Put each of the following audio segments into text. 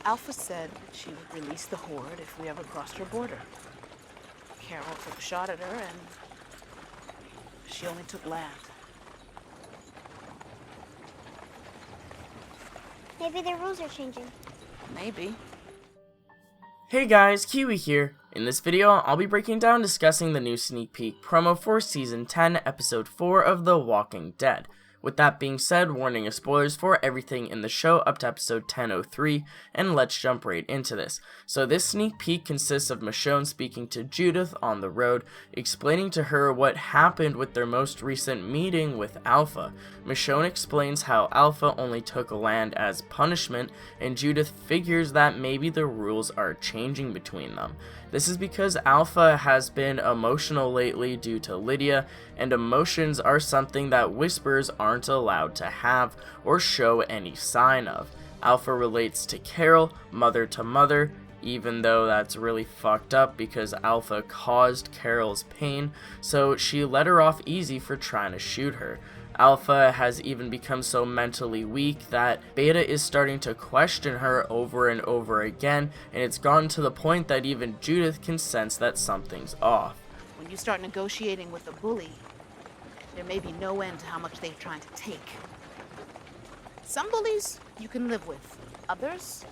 Alpha said she would release the Horde if we ever crossed her border. Carol took a shot at her, and she only took land. Maybe their rules are changing. Maybe. Hey guys, Kiwi here. In this video, I'll be breaking down and discussing the new sneak peek promo for Season 10, Episode 4 of The Walking Dead. With that being said, warning of spoilers for everything in the show up to episode 10:03, and let's jump right into this. So this sneak peek consists of Michonne speaking to Judith on the road, explaining to her what happened with their most recent meeting with Alpha. Michonne explains how Alpha only took land as punishment, and Judith figures that maybe the rules are changing between them. This is because Alpha has been emotional lately due to Lydia, and emotions are something that Whispers aren't allowed to have or show any sign of. Alpha relates to Carol, mother to mother, even though that's really fucked up because Alpha caused Carol's pain, so she let her off easy for trying to shoot her. Alpha has even become so mentally weak that Beta is starting to question her over and over again, and it's gotten to the point that even Judith can sense that something's off. When you start negotiating with a bully, there may be no end to how much they're trying to take. Some bullies you can live with. Others,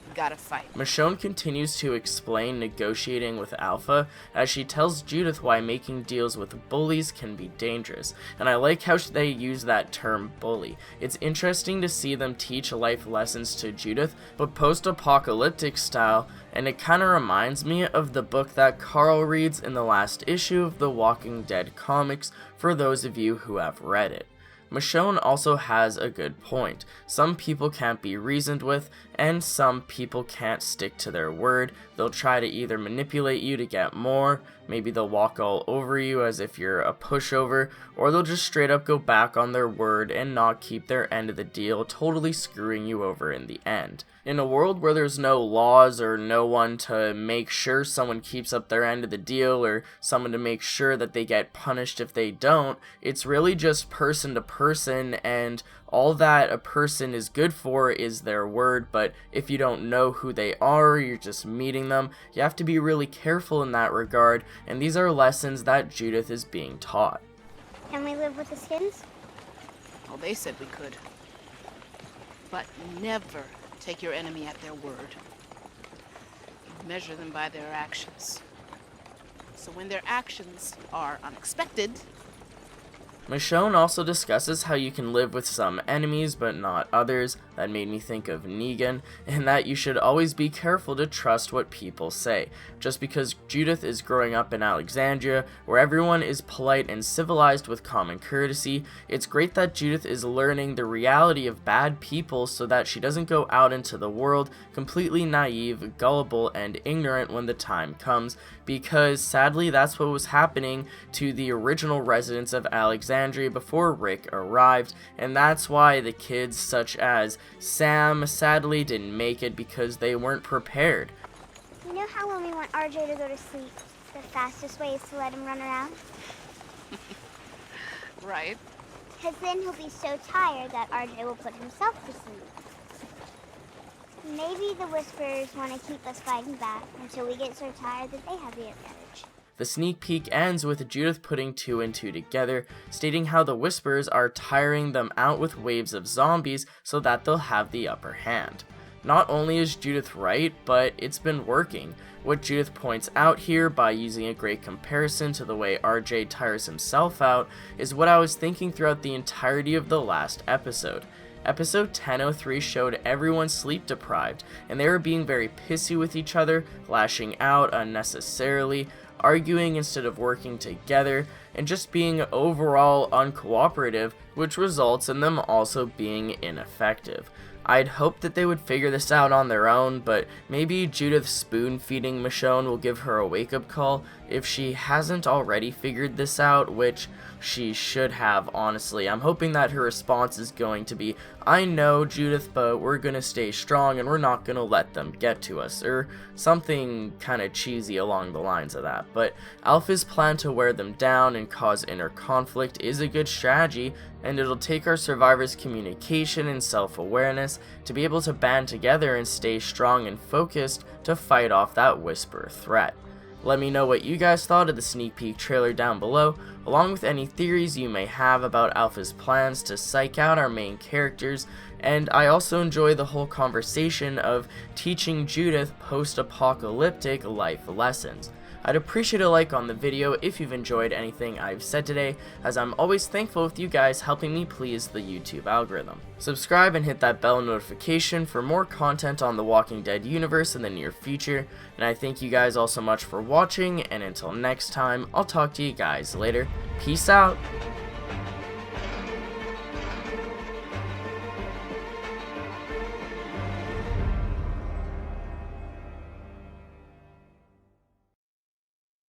you gotta fight. Michonne continues to explain negotiating with Alpha as she tells Judith why making deals with bullies can be dangerous, and I like how they use that term bully. It's interesting to see them teach life lessons to Judith, but post-apocalyptic style, and it kinda reminds me of the book that Carl reads in the last issue of the Walking Dead comics for those of you who have read it. Michonne also has a good point. Some people can't be reasoned with, and some people can't stick to their word. They'll try to either manipulate you to get more, maybe they'll walk all over you as if you're a pushover, or they'll just straight up go back on their word and not keep their end of the deal, totally screwing you over in the end. In a world where there's no laws or no one to make sure someone keeps up their end of the deal or someone to make sure that they get punished if they don't, it's really just person to person, and all that a person is good for is their word. But if you don't know who they are, you're just meeting them, you have to be really careful in that regard, and these are lessons that Judith is being taught. Can we live with the skins? Well, they said we could. But never take your enemy at their word. Measure them by their actions. So when their actions are unexpected... Michonne also discusses how you can live with some enemies but not others. That made me think of Negan, and that you should always be careful to trust what people say. Just because Judith is growing up in Alexandria, where everyone is polite and civilized with common courtesy, it's great that Judith is learning the reality of bad people so that she doesn't go out into the world completely naive, gullible, and ignorant when the time comes, because sadly that's what was happening to the original residents of Alexandria before Rick arrived, and that's why the kids such as Sam sadly didn't make it because they weren't prepared. You know how when we want RJ to go to sleep, the fastest way is to let him run around? Right. Because then he'll be so tired that RJ will put himself to sleep. Maybe the Whisperers want to keep us fighting back until we get so tired that they have the advantage. The sneak peek ends with Judith putting 2 and 2 together, stating how the Whisperers are tiring them out with waves of zombies so that they'll have the upper hand. Not only is Judith right, but it's been working. What Judith points out here by using a great comparison to the way RJ tires himself out is what I was thinking throughout the entirety of the last episode. Episode 10:03 showed everyone sleep deprived, and they were being very pissy with each other, lashing out unnecessarily, arguing instead of working together, and just being overall uncooperative, which results in them also being ineffective. I'd hoped that they would figure this out on their own, but maybe Judith spoon-feeding Michonne will give her a wake-up call if she hasn't already figured this out, which she should have, honestly. I'm hoping that her response is going to be, I know, Judith, but we're gonna stay strong and we're not gonna let them get to us, or something kinda cheesy along the lines of that. But Alpha's plan to wear them down and cause inner conflict is a good strategy, and it'll take our survivors' communication and self-awareness teammates to be able to band together and stay strong and focused to fight off that Whisper threat. Let me know what you guys thought of the sneak peek trailer down below, along with any theories you may have about Alpha's plans to psych out our main characters, and I also enjoy the whole conversation of teaching Judith post-apocalyptic life lessons. I'd appreciate a like on the video if you've enjoyed anything I've said today, as I'm always thankful with you guys helping me please the YouTube algorithm. Subscribe and hit that bell notification for more content on the Walking Dead universe in the near future, and I thank you guys all so much for watching, and until next time, I'll talk to you guys later. Peace out!